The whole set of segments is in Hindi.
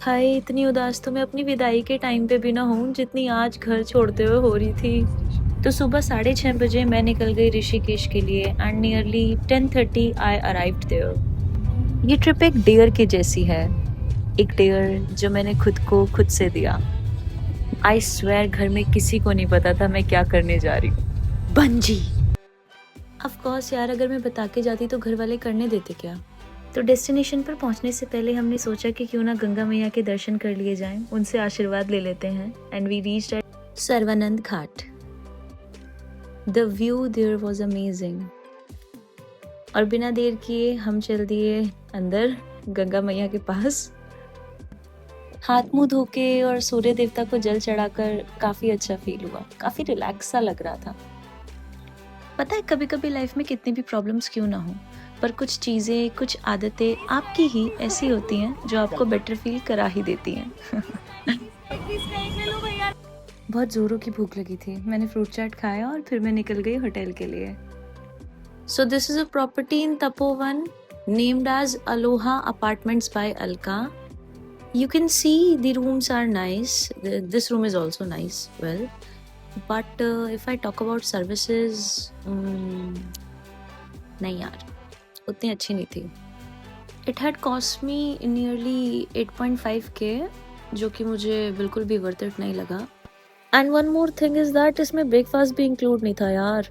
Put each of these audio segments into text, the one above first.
हाय, इतनी उदास तो मैं अपनी विदाई के टाइम पे भी ना हूँ जितनी आज घर छोड़ते हुए हो रही थी। तो सुबह 6:30 बजे मैं निकल गई ऋषिकेश के लिए and nearly 10:30 I arrived there. ये ट्रिप एक डेयर की जैसी है, एक डेयर जो मैंने खुद को खुद से दिया। आई स्वेयर घर में किसी को नहीं पता था मैं क्या करने जा रही हूँ। बंजी। ऑफ कोर्स यार, अगर मैं बता के जाती तो घर वाले करने देते क्या। तो डेस्टिनेशन पर पहुंचने से पहले हमने सोचा कि क्यों ना गंगा मैया के दर्शन कर लिए जाएं, उनसे आशीर्वाद ले लेते हैं and we reached at Sarvanand ghat. The view there was amazing. और बिना देर किए हम चल दिए अंदर गंगा मैया के पास। हाथ मुंह धोके और सूर्य देवता को जल चढ़ाकर काफी अच्छा फील हुआ, काफी रिलैक्स सा लग रहा था। पता है, कभी कभी लाइफ में कितनी भी प्रॉब्लम्स क्यों ना हो, पर कुछ चीज़ें, कुछ आदतें आपकी ही ऐसी होती हैं जो आपको बेटर फील करा ही देती हैं। बहुत ज़ोरों की भूख लगी थी, मैंने फ्रूट चाट खाया और फिर मैं निकल गई होटल के लिए। So this is a property in Tapovan named as Aloha apartments by Alka. You can see the rooms are nice. This room is also nice. Well, but if I talk about services, नहीं यार, उतनी अच्छी नहीं थी. It had cost me nearly 8.5K, जो कि मुझे बिल्कुल भी वर्थ इट नहीं लगा. And one more thing is that इसमें ब्रेकफास्ट भी इंक्लूड नहीं था यार.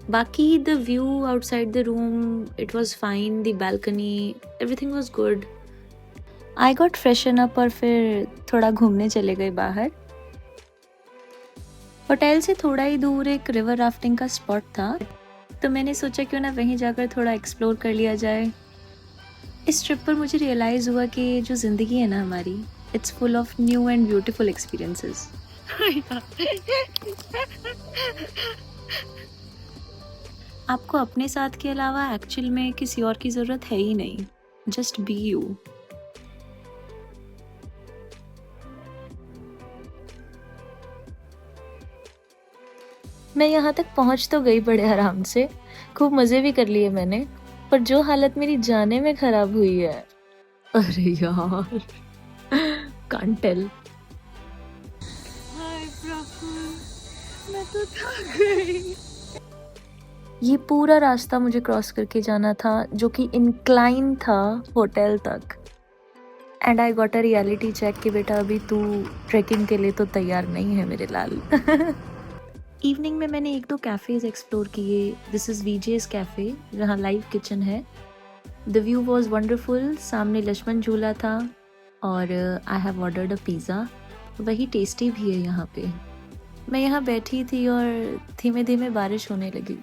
बाकी the view outside the room, it was fine. The balcony, everything was good. I got freshen up और फिर थोड़ा घूमने चले गए बाहर. होटल से थोड़ा ही दूर एक रिवर राफ्टिंग का स्पॉट था, तो मैंने सोचा क्यों ना वहीं जाकर थोड़ा एक्सप्लोर कर लिया जाए. इस ट्रिप पर मुझे रियलाइज हुआ कि जो जिंदगी है ना हमारी, it's full of new and beautiful experiences. आपको अपने साथ के अलावा एक्चुअल में किसी और की जरूरत है ही नहीं. Just be you. मैं यहाँ तक पहुँच तो गई बड़े आराम से, खूब मज़े भी कर लिए मैंने, पर जो हालत मेरी जाने में खराब हुई है, अरे यार, कांट टेल. हाय प्रफुल्ल, मैं तो थक गई. ये पूरा रास्ता मुझे क्रॉस करके जाना था, जो कि इंक्लाइन था होटल तक. And I got a reality check कि बेटा अभी तू ट्रैकिंग के लिए तो तैयार नहीं है मेरे लाल. इवनिंग में मैंने 1-2 कैफ़ेज़ एक्सप्लोर किए. दिस इज़ वीजेस कैफ़े, जहाँ लाइव किचन है. The view was wonderful. सामने लक्ष्मण झूला था और आई हैव ऑर्डर्ड अ पिज़्ज़ा. वही टेस्टी भी है यहाँ पे. मैं यहाँ बैठी थी और धीमे धीमे बारिश होने लगी.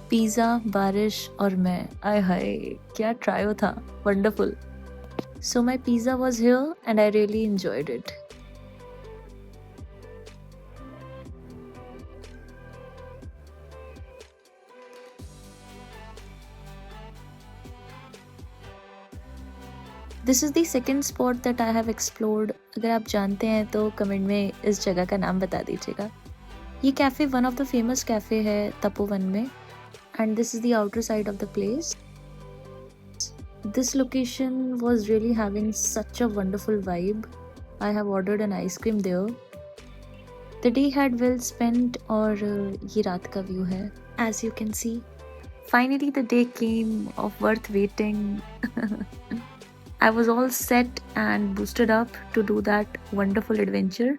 पिज़्ज़ा, बारिश और मैं, आय हाय, क्या ट्रायो था. Wonderful. So my pizza was here and I really enjoyed it. This is the second spot that I have explored. अगर आप जानते हैं तो कमेंट में इस जगह का नाम बता दीजिएगा. ये cafe one of the famous cafe है तपोवन में, and this is the outer side of the place. This location was really having such a wonderful vibe. I have ordered an ice cream there. The day had well spent और ये रात का व्यू है, as you can see. Finally the day came of worth waiting. I was all set and boosted up to do that wonderful adventure.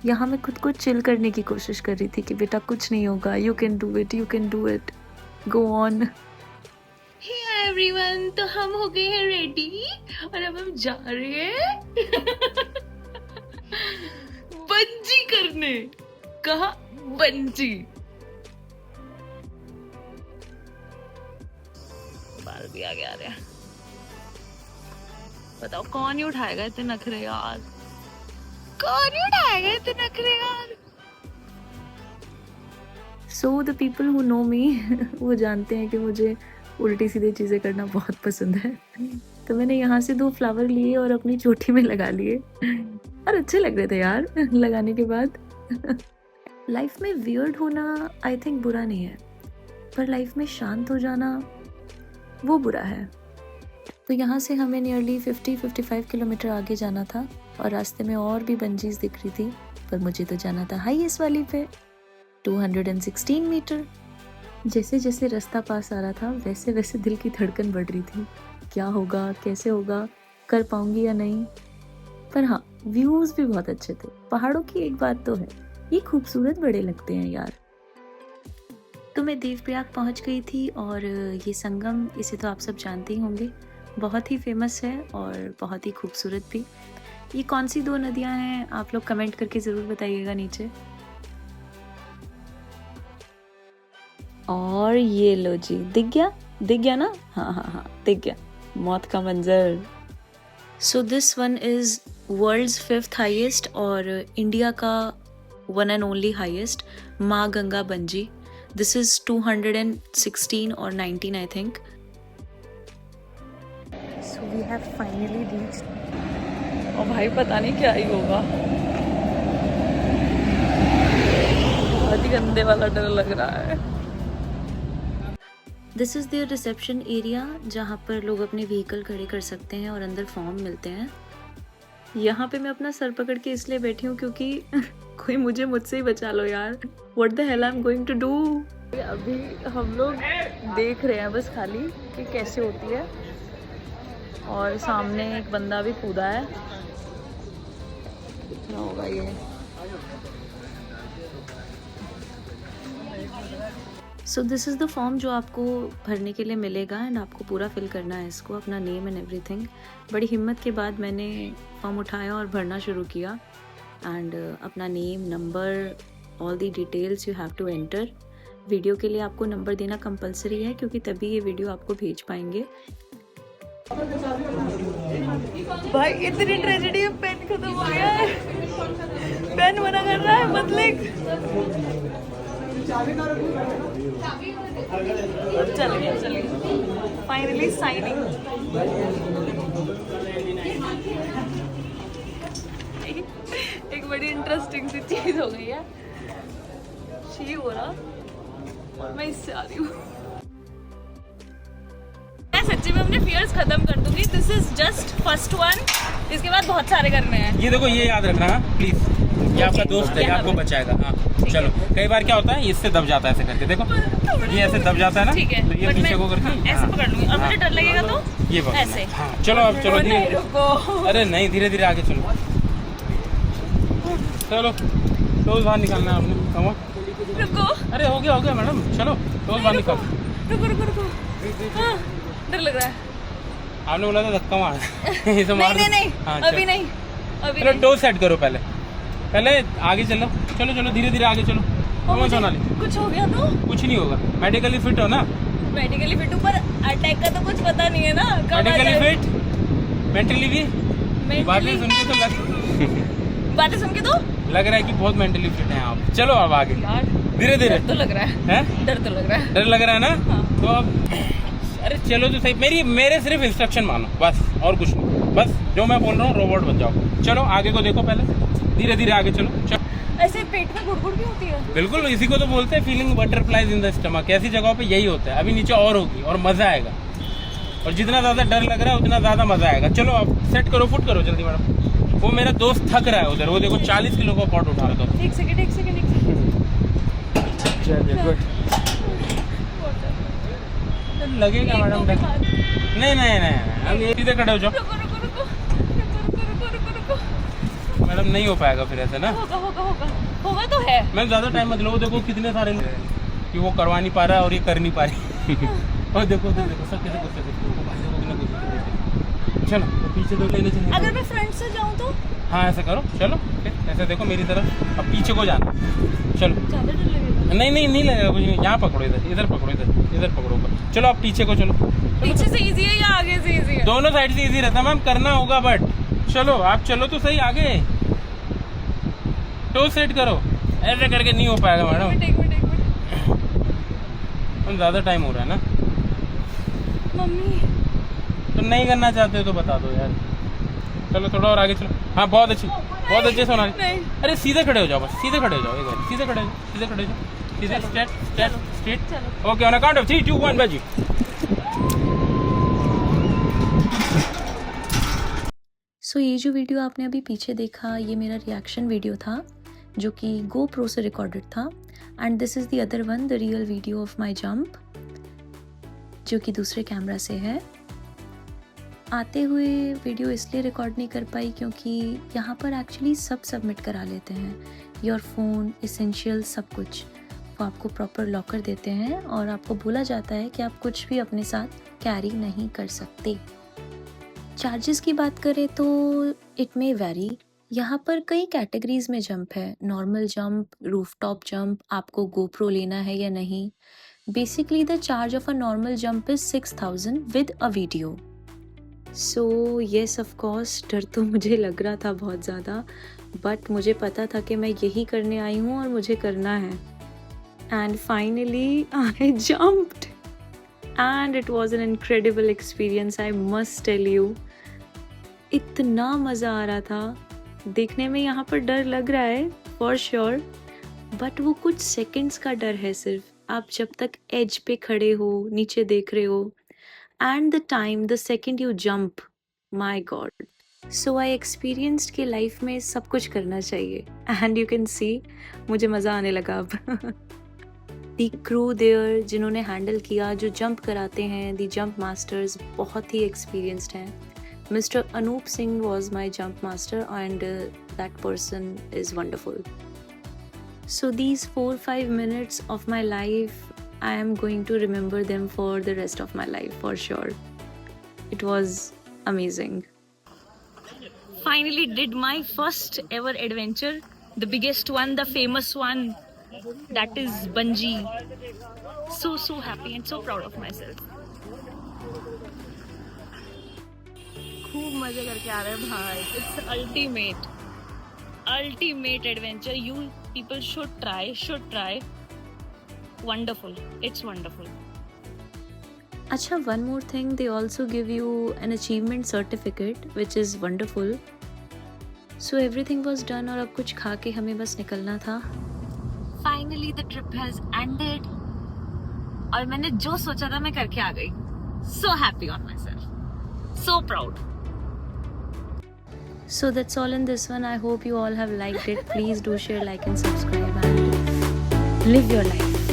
यहाँ मैं खुद को चिल करने की कोशिश कर रही थी कि बेटा कुछ नहीं होगा, you can do it, you can do it, go on. Hey everyone, तो हम हो गए हैं रेडी और अब हम जा रहे हैं बंजी करने. कहा बंजी. बाल भी आगे आ रहे हैं. बताओ कौन ही उठाएगा इतने नखरे यार, कौन ही उठाएगा इतने नखरे यार. So the people who know me वो जानते हैं कि मुझे उल्टी सीधी चीज़ें करना बहुत पसंद है. तो मैंने यहाँ से 2 फ्लावर लिए और अपनी चोटी में लगा लिए, और अच्छे लग रहे थे यार लगाने के बाद. लाइफ में वियर्ड होना आई थिंक बुरा नहीं है, पर लाइफ में शांत हो जाना वो बुरा है. तो यहाँ से हमें नियरली 50-55 किलोमीटर आगे जाना था और रास्ते में और भी बंजीज दिख रही थी, पर मुझे तो जाना था हाईएस्ट वाली पे 216 मीटर। जैसे जैसे रास्ता पास आ रहा था वैसे वैसे दिल की धड़कन बढ़ रही थी, क्या होगा, कैसे होगा, कर पाऊंगी या नहीं। पर हाँ, व्यूज भी बहुत अच्छे थे। पहाड़ों की एक बात तो है, ये खूबसूरत बड़े लगते हैं यार। तो मैं देवप्रयाग पहुंच गई थी और ये संगम, इसे तो आप सब जानते ही होंगे, बहुत ही फेमस है और बहुत ही खूबसूरत भी। ये कौन सी दो नदियां हैं आप लोग कमेंट करके ज़रूर बताइएगा नीचे। और ये लो जी, दिख गया ना? हाँ, दिख गया, मौत का मंजर। So this one is world's 5th highest और इंडिया का 1 and only हाईएस्ट, माँ गंगा बंजी। दिस इज़ 216 और 19 I think. So we have finally reached. और भाई पता नहीं क्या ही होगा, बहुत ही गंदे वाला डर लग रहा है। This is their reception area, जहाँ पर लोग अपने व्हीकल खड़े कर सकते हैं और अंदर फॉर्म मिलते हैं। यहाँ पे मैं अपना सर पकड़ के इसलिए बैठी हूँ क्योंकि कोई मुझसे ही बचा लो यार। What the hell I am going to do. अभी हम लोग देख रहे हैं बस खाली कि कैसे होती है, और सामने एक बंदा भी कूदा है, कितना होगा ये। So this is the form जो आपको भरने के लिए मिलेगा एंड आपको पूरा फिल करना है इसको, अपना नेम एंड एवरीथिंग। बड़ी हिम्मत के बाद मैंने फॉर्म उठाया और भरना शुरू किया एंड अपना name, number, all the details you have to enter. Video के लिए आपको नंबर देना कंपलसरी है क्योंकि तभी ये वीडियो आपको भेज पाएंगे। भाई इतनी ट्रेजेडी है, पेन खत्म हो गया है, पेन मना कर रहा है मत लिख। चलिए फाइनली साइनिंग। एक बड़ी इंटरेस्टिंग सी चीज हो गई है, शी हो रहा और मैं इससे आ रही हूँ। मैं सच्ची में अपने फियर्स खत्म कर दूंगी। This is just first one, इसके बाद बहुत सारे करने हैं। ये देखो, ये याद रखना प्लीज, ये आपका दोस्त है, आपको बचाएगा। हाँ चलो, कई बार क्या होता है, इससे दब जाता है ऐसे करके, देखो ये ऐसे दब जाता है ना, ठीक है, तो ये पीछे को करके ऐसे पकड़ लूंगी और मुझे डर लगेगा तो ये ऐसे। हाँ चलो, अब चलो धीरे, अरे नहीं, धीरे धीरे आगे चलो। चलो टोज बाहर निकालना है आपने, कमो रुको। अरे हो गया मैडम, चलो टोज बाहर निकाल। रुको। हाँ, डर लग रहा है। आपने बोला था धक्का मार इसे मार। नहीं हाँ, अभी नहीं। चलो टोज सेट करो पहले आगे चलो धीरे धीरे आगे चलो। सोनाली कुछ हो गया तो कुछ नहीं होगा, मेडिकली फिट हो ना? मेडिकली फिट हूँ, पर अटैक का तो कुछ पता नहीं है ना। मेडिकली फिट, मेंटली भी। बातें सुन के तो लग रहा है कि बहुत मेंटली फिट हैं आप। चलो अब आगे धीरे धीरे। डर तो लग रहा है, डर लग रहा है ना। हाँ। तो अब अरे चलो तो सही, मेरे सिर्फ इंस्ट्रक्शन मानो बस, और कुछ नहीं, बस जो मैं बोल रहा हूँ रोबोट बन जाओ। चलो आगे को देखो, पहले धीरे धीरे आगे चलो। ऐसे पेट में गुड़गुड़ भी होती है? बिल्कुल, इसी को तो बोलते हैं feeling butterflies in the stomach. ऐसी जगहों पे यही होता है। अभी नीचे और होगी और मजा आएगा, और जितना ज्यादा डर लग रहा है उतना ज्यादा मजा आएगा। चलो अब सेट करो, फुट करो जल्दी मैडम। वो मेरा दोस्त थक रहा है उधर, वो देखो 40 किलो का पॉट उठा रहा था। एक सेकंड। लगेगा मैडम, नहीं अब ये सीधे खड़े हो जाओ। रुको। मैडम नहीं हो पाएगा फिर ऐसे ना। होगा तो है। मैम ज्यादा टाइम मत लो, देखो कितने सारे लोग कि वो करवा नहीं पा रहा है और ये कर नहीं पा रही। और देखो सब कैसे गुस्से से। चलो तो पीछे तो लेने चलिए। अगर मैं फ्रंट से जाऊँ तो? हाँ ऐसे करो, चलो ऐसे देखो मेरी तरफ, अब पीछे को जाना। चलो ज़्यादा डर लगेगा? नहीं लगेगा कुछ नहीं। यहाँ पकड़ो, इधर पकड़ो ऊपर। चलो आप पीछे को चलो। पीछे से इजी है या आगे से इजी है? दोनों साइड से इजी रहता है मैम, करना होगा बट चलो आप चलो तो सही आगे। टो सेट करो, ऐसे करके नहीं हो पाएगा मैडम। एक मिनट। ज़्यादा टाइम हो रहा है ना मम्मी। तो नहीं करना चाहते हो तो बता दो यार। चलो थोड़ा और आगे चलो। हाँ बहुत अच्छे सोना। अरे सीधे खड़े हो जाओ, बस सीधे खड़े हो जाओ, एक बार सीधे खड़े हो जाओ, सीधे straight. Okay on a count of 3, 2, 1 बाजी। सो ये जो वीडियो आपने अभी पीछे देखा, ये मेरा रिएक्शन वीडियो था जो कि GoPro से रिकॉर्डेड था। And this is the other one, the real video of my jump, जो कि दूसरे कैमरा से है। आते हुए वीडियो इसलिए रिकॉर्ड नहीं कर पाई क्योंकि यहाँ पर एक्चुअली सब सबमिट करा लेते हैं, योर फ़ोन, इसेंशियल, सब कुछ। वो आपको प्रॉपर लॉकर देते हैं और आपको बोला जाता है कि आप कुछ भी अपने साथ कैरी नहीं कर सकते। चार्जेस की बात करें तो इट मे वैरी। यहाँ पर कई कैटेगरीज में जंप है, नॉर्मल जंप, रूफटॉप जंप, आपको GoPro लेना है या नहीं। Basically the charge of a normal jump is 6000 with a video. So yes of course, डर तो मुझे लग रहा था बहुत ज़्यादा, बट मुझे पता था कि मैं यही करने आई हूँ और मुझे करना है। And finally I jumped and it was an incredible experience, I must tell you. इतना मज़ा आ रहा था। देखने में यहाँ पर डर लग रहा है फॉर श्योर, बट वो कुछ सेकंड्स का डर है सिर्फ। आप जब तक एज पे खड़े हो, नीचे देख रहे हो, and the time, the second you jump, my God. So I experienced कि लाइफ में सब कुछ करना चाहिए। एंड यू कैन सी मुझे मज़ा आने लगा अब। दी क्रू देयर जिन्होंने हैंडल किया, जो जंप कराते हैं, दी जंप मास्टर्स बहुत ही एक्सपीरियंस्ड हैं। Mr. Anup Singh was my jump master and that person is wonderful. So these 4-5 minutes of my life, I am going to remember them for the rest of my life for sure. It was amazing. Finally did my first ever adventure, the biggest one, the famous one, that is bungee. So happy and so proud of myself. खूब मजे करके आ रहे हैं भाई। It's ultimate adventure. You people should try. Wonderful, it's wonderful. अच्छा, one more thing, they also give you an achievement certificate which is wonderful. So everything was done और अब कुछ खा के हमें बस निकलना था। Finally the trip has ended और मैंने जो सोचा था मैं करके आ गई। So happy on my self, so proud. So that's all in this one. I hope you all have liked it. Please do share, like and subscribe and live your life.